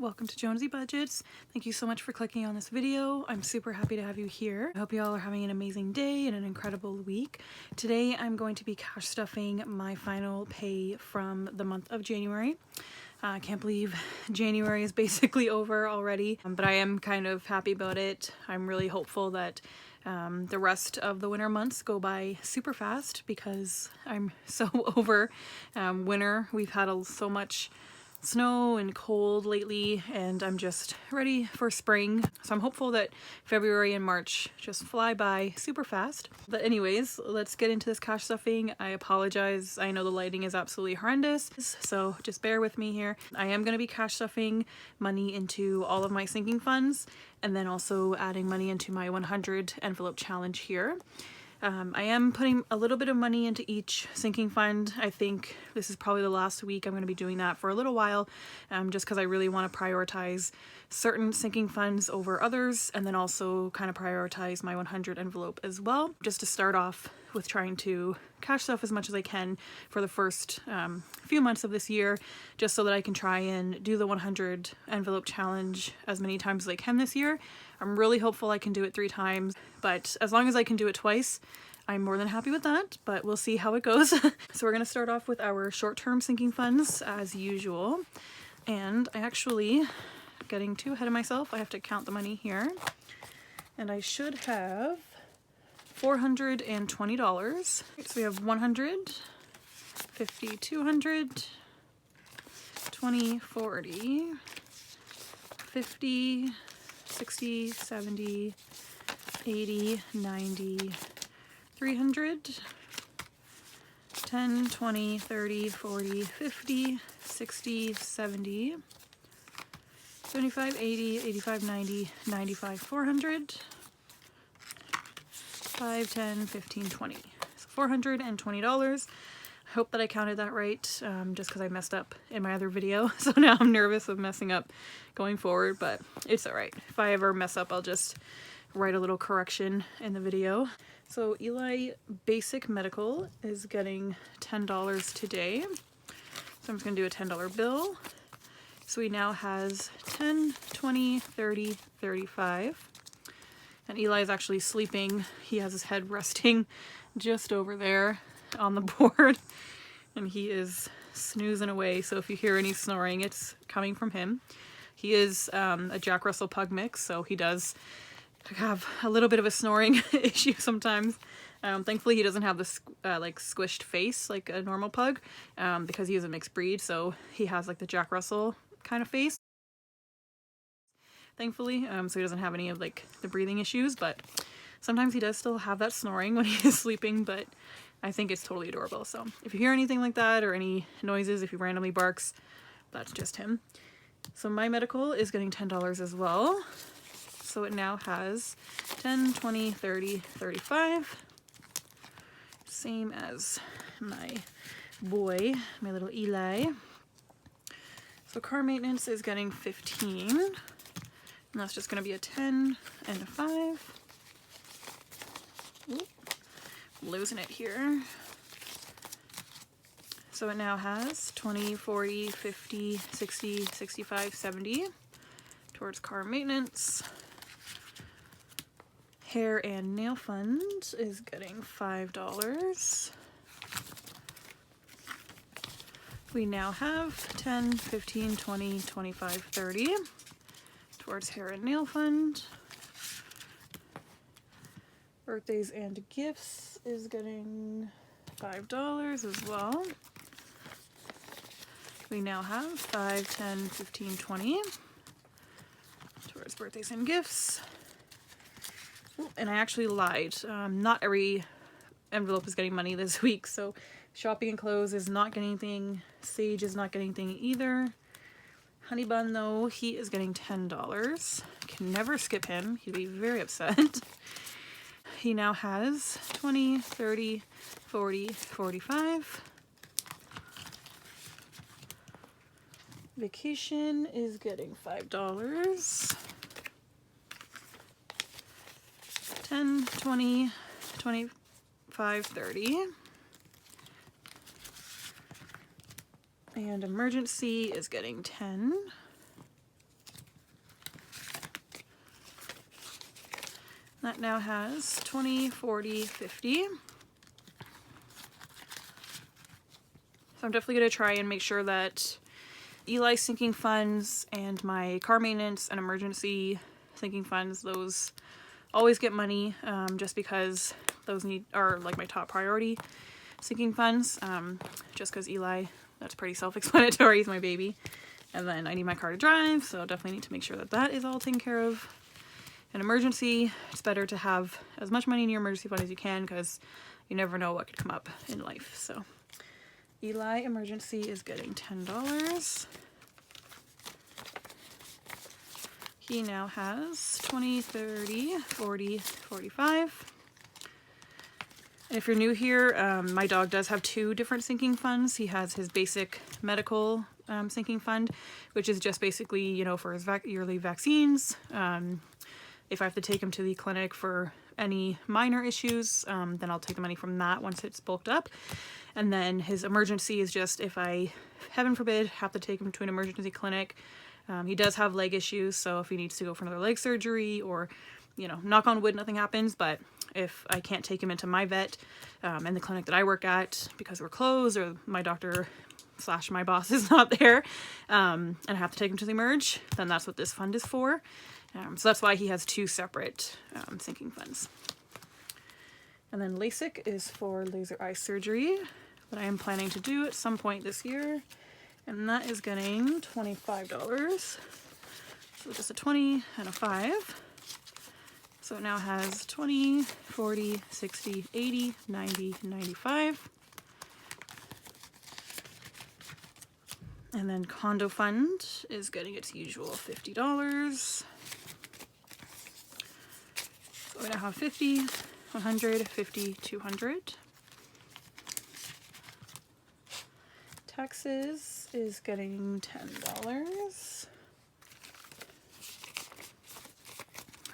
welcome to Jonesy Budgets. Thank you so much for clicking on this video. I'm super happy to have you here. I hope you all are having an amazing day and an incredible week. Today I'm going to be cash stuffing my final pay from the month of January. I can't believe January is basically over already, but I am kind of happy about it. I'm really hopeful that the rest of the winter months go by super fast because I'm so over winter. We've had so much snow and cold lately, and I'm just ready for spring. So I'm hopeful that February and March just fly by super fast. But anyways, let's get into this cash stuffing. I apologize. I know the lighting is absolutely horrendous, so just bear with me here. I am going to be cash stuffing money into all of my sinking funds and then also adding money into my 100 envelope challenge here. I am putting a little bit of money into each sinking fund. I think this is probably the last week I'm going to be doing that for a little while, just because I really want to prioritize certain sinking funds over others, and then also kind of prioritize my 100 envelope as well, just to start off with trying to cash stuff as much as I can for the first few months of this year, just so that I can try and do the 100 envelope challenge as many times as I can this year. I'm really hopeful I can do it 3 times, but as long as I can do it twice, I'm more than happy with that, but we'll see how it goes. So we're going to start off with our short-term sinking funds as usual. And I actually, getting too ahead of myself, I have to count the money here. And I should have $420. So we have 100, 50, 200, 20, 40, 50, 60, 70, 80, 90, 300, 10, 20, 30, 40, 50, 60, 70, 75, 80, 85, 90, 95, 400, 5, 10, 15, 20. So $420. I hope that I counted that right, just because I messed up in my other video. So now I'm nervous of messing up going forward, but it's alright. If I ever mess up, I'll just write a little correction in the video. So Eli Basic Medical is getting $10 today. So I'm just going to do a $10 bill. So he now has 10, 20, 30, 35. And Eli is actually sleeping. He has his head resting just over there on the board. And he is snoozing away. So if you hear any snoring, it's coming from him. He is a Jack Russell pug mix, so he does have a little bit of a snoring issue sometimes. Thankfully he doesn't have this like squished face like a normal pug, because he is a mixed breed, so he has like the Jack Russell kind of face, thankfully, so he doesn't have any of like the breathing issues, but sometimes he does still have that snoring when he is sleeping, but I think it's totally adorable. So if you hear anything like that or any noises, if he randomly barks, that's just him. So my medical is getting $10 as well. So it now has 10, 20, 30, 35. Same as my boy, my little Eli. So car maintenance is getting 15. And that's just going to be a 10 and a 5. Oop, losing it here. So it now has 20, 40, 50, 60, 65, 70 towards car maintenance. Hair and nail fund is getting $5. We now have 10, 15, 20, 25, 30 towards hair and nail fund. Birthdays and gifts is getting $5 as well. We now have 5, 10, 15, 20 towards birthdays and gifts. And I actually lied. Not every envelope is getting money this week, so shopping and clothes is not getting anything. Sage is not getting anything either. Honey Bun, though, he is getting $10. Can never skip him. He'd be very upset. He now has 20, 30, 40, 45. Vacation is getting $5. 10, 20, 25, 30. And emergency is getting 10. That now has 20, 40, 50. So I'm definitely going to try and make sure that Eli's sinking funds and my car maintenance and emergency sinking funds, those always get money, just because those are like my top priority sinking funds, just because Eli, that's pretty self-explanatory, he's my baby. And then I need my car to drive, so definitely need to make sure that that is all taken care of. An emergency, it's better to have as much money in your emergency fund as you can, because you never know what could come up in life. So Eli emergency is getting $10. He now has 20, 30, 40, 45. And if you're new here, my dog does have two different sinking funds. He has his basic medical sinking fund, which is just basically, you know, for his yearly vaccines. If I have to take him to the clinic for any minor issues, then I'll take the money from that once it's bulked up. And then his emergency is just if I, heaven forbid, have to take him to an emergency clinic. He does have leg issues, so if he needs to go for another leg surgery, or, you know, knock on wood, nothing happens, but if I can't take him into my vet and the clinic that I work at because we're closed, or my doctor / my boss is not there, and I have to take him to the emerge, then that's what this fund is for. So that's why he has two separate sinking funds. And then LASIK is for laser eye surgery that I am planning to do at some point this year. And that is getting $25. So just a 20 and a 5. So it now has 20, 40, 60, 80, 90, 95. And then condo fund is getting its usual $50. So we now have 50, 100, 50, 200. Taxes is getting $10.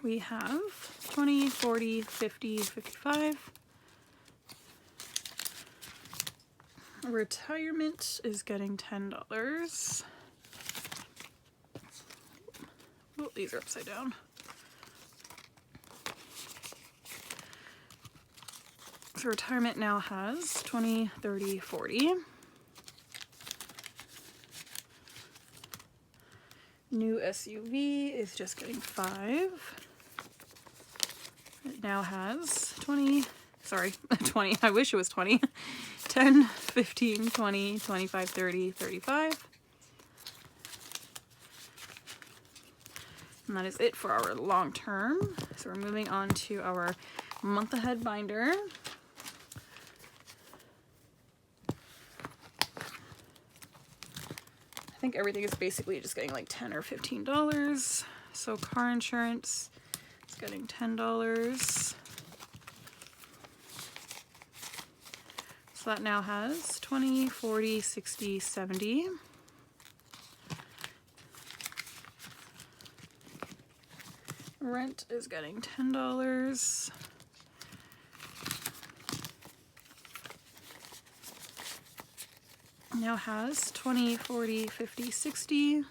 We have 20, 40, 50, 55. Retirement is getting $10. Oh, these are upside down. So retirement now has 20, 30, 40. New SUV is just getting 5. It now has 20, sorry, 20, I wish it was 20. 10, 15, 20, 25, 30, 35. And that is it for our long term. So we're moving on to our month ahead binder. I think everything is basically just getting like $10 or $15. So car insurance is getting $10. So that now has 20, 40, 60, 70. Rent is getting $10. Now has 20, 40, 50, 60. And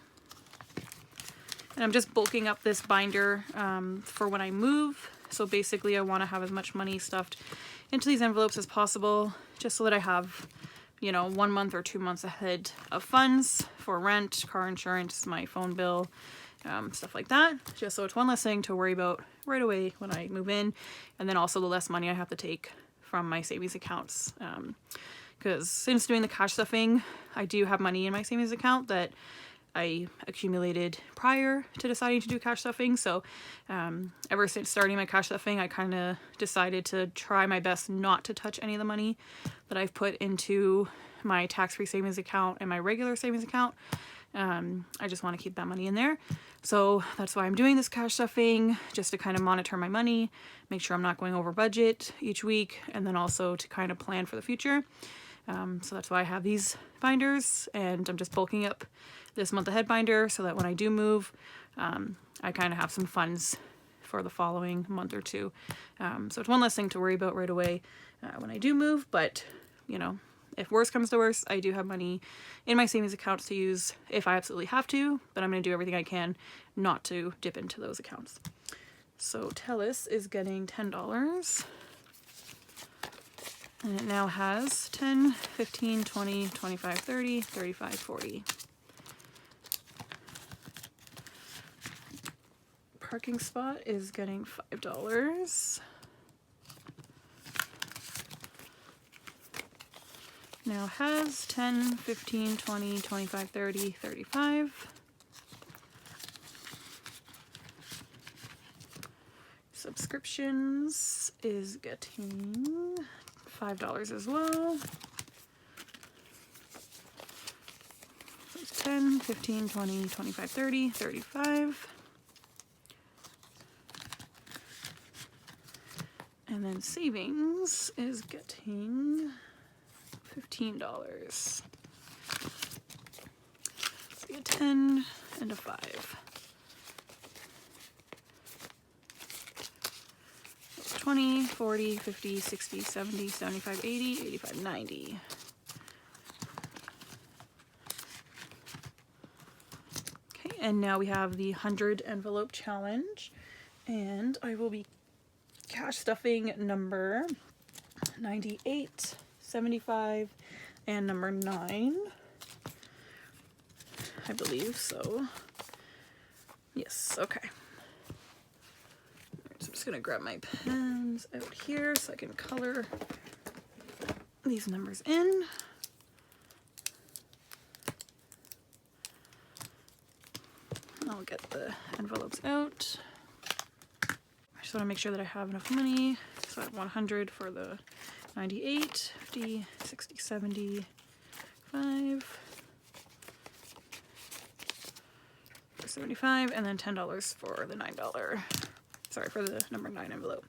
I'm just bulking up this binder for when I move. So basically I want to have as much money stuffed into these envelopes as possible, just so that I have, you know, 1 month or 2 months ahead of funds for rent, car insurance, my phone bill, stuff like that. Just so it's one less thing to worry about right away when I move in. And then also the less money I have to take from my savings accounts. Because since doing the cash stuffing, I do have money in my savings account that I accumulated prior to deciding to do cash stuffing. So ever since starting my cash stuffing, I kind of decided to try my best not to touch any of the money that I've put into my tax-free savings account and my regular savings account. I just want to keep that money in there. So that's why I'm doing this cash stuffing, just to kind of monitor my money, make sure I'm not going over budget each week, and then also to kind of plan for the future. So that's why I have these binders, and I'm just bulking up this month ahead binder so that when I do move, I kind of have some funds for the following month or two. So it's one less thing to worry about right away when I do move, but you know, if worse comes to worse, I do have money in my savings accounts to use if I absolutely have to, but I'm going to do everything I can not to dip into those accounts. So Telus is getting $10. And it now has 10, 15, 20, 25, 30, 35, 40. Parking Spot is getting $5. Now has 10, 15, 20, 25, 30, 35. Subscriptions is getting $5 as well. So it's 10, 15, 20, 25, 30, 35. And then savings is getting $15. So we get 10 and a 5. 20, 40, 50, 60, 70, 75, 80, 85, 90. Okay, and now we have the 100 envelope challenge, and I will be cash stuffing number 98, 75, and number 9. I believe so. Yes, okay. So I'm just gonna grab my pens out here so I can color these numbers in. I'll get the envelopes out. I just want to make sure that I have enough money. So I have 100 for the 98, 50, 60, 70, 5, 75, and then $10 for the $9. Sorry, for the number 9 envelope.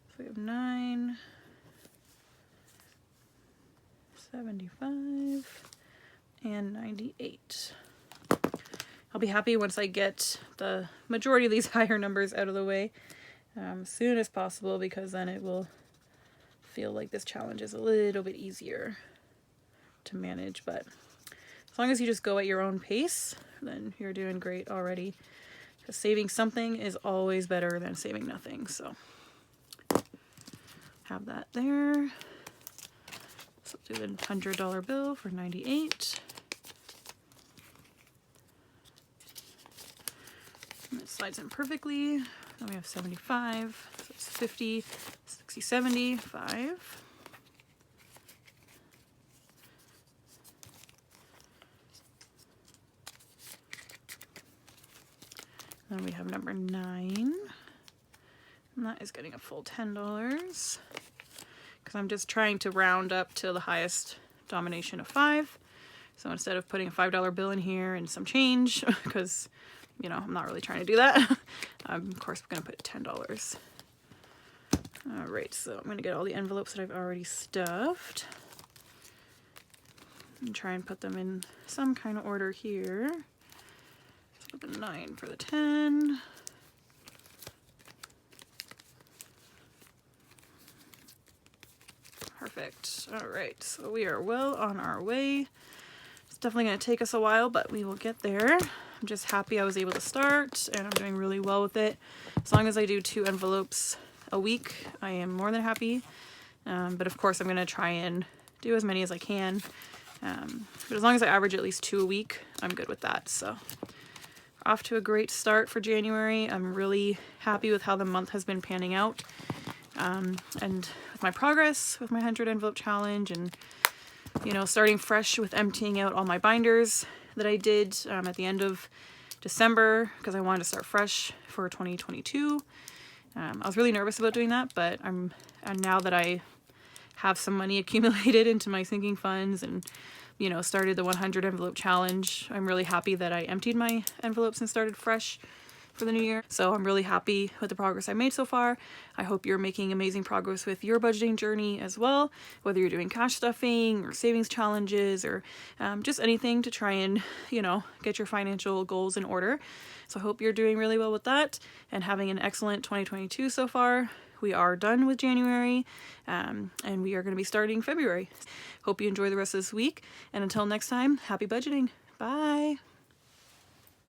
So we have 9, 75, and 98. I'll be happy once I get the majority of these higher numbers out of the way as soon as possible, because then it will feel like this challenge is a little bit easier to manage. But as long as you just go at your own pace, then you're doing great already. Because saving something is always better than saving nothing. So have that there. So do the $100 bill for 98. And it slides in perfectly. Then we have 75, so it's 50, 60, 70, 5. Then we have number 9, and that is getting a full $10, because I'm just trying to round up to the highest denomination of 5. So instead of putting a $5 bill in here and some change, because you know, I'm not really trying to do that. Of course, I'm going to put $10. All right, so I'm going to get all the envelopes that I've already stuffed and try and put them in some kind of order here. So put the 9 for the 10. Perfect. All right, so we are well on our way. It's definitely going to take us a while, but we will get there. I'm just happy I was able to start, and I'm doing really well with it. As long as I do 2 envelopes a week, I am more than happy. But of course, I'm going to try and do as many as I can. But as long as I average at least 2 a week, I'm good with that. So off to a great start for January. I'm really happy with how the month has been panning out. And with my progress with my 100 envelope challenge, and you know, starting fresh with emptying out all my binders that I did at the end of December, because I wanted to start fresh for 2022. I was really nervous about doing that, but and now that I have some money accumulated into my sinking funds and, you know, started the 100 envelope challenge, I'm really happy that I emptied my envelopes and started fresh for the new year. So I'm really happy with the progress I made so far. I hope you're making amazing progress with your budgeting journey as well, whether you're doing cash stuffing or savings challenges or just anything to try and, you know, get your financial goals in order. So I hope you're doing really well with that and having an excellent 2022 so far. We are done with January, and we are going to be starting February. Hope you enjoy the rest of this week, and until next time, happy budgeting. Bye!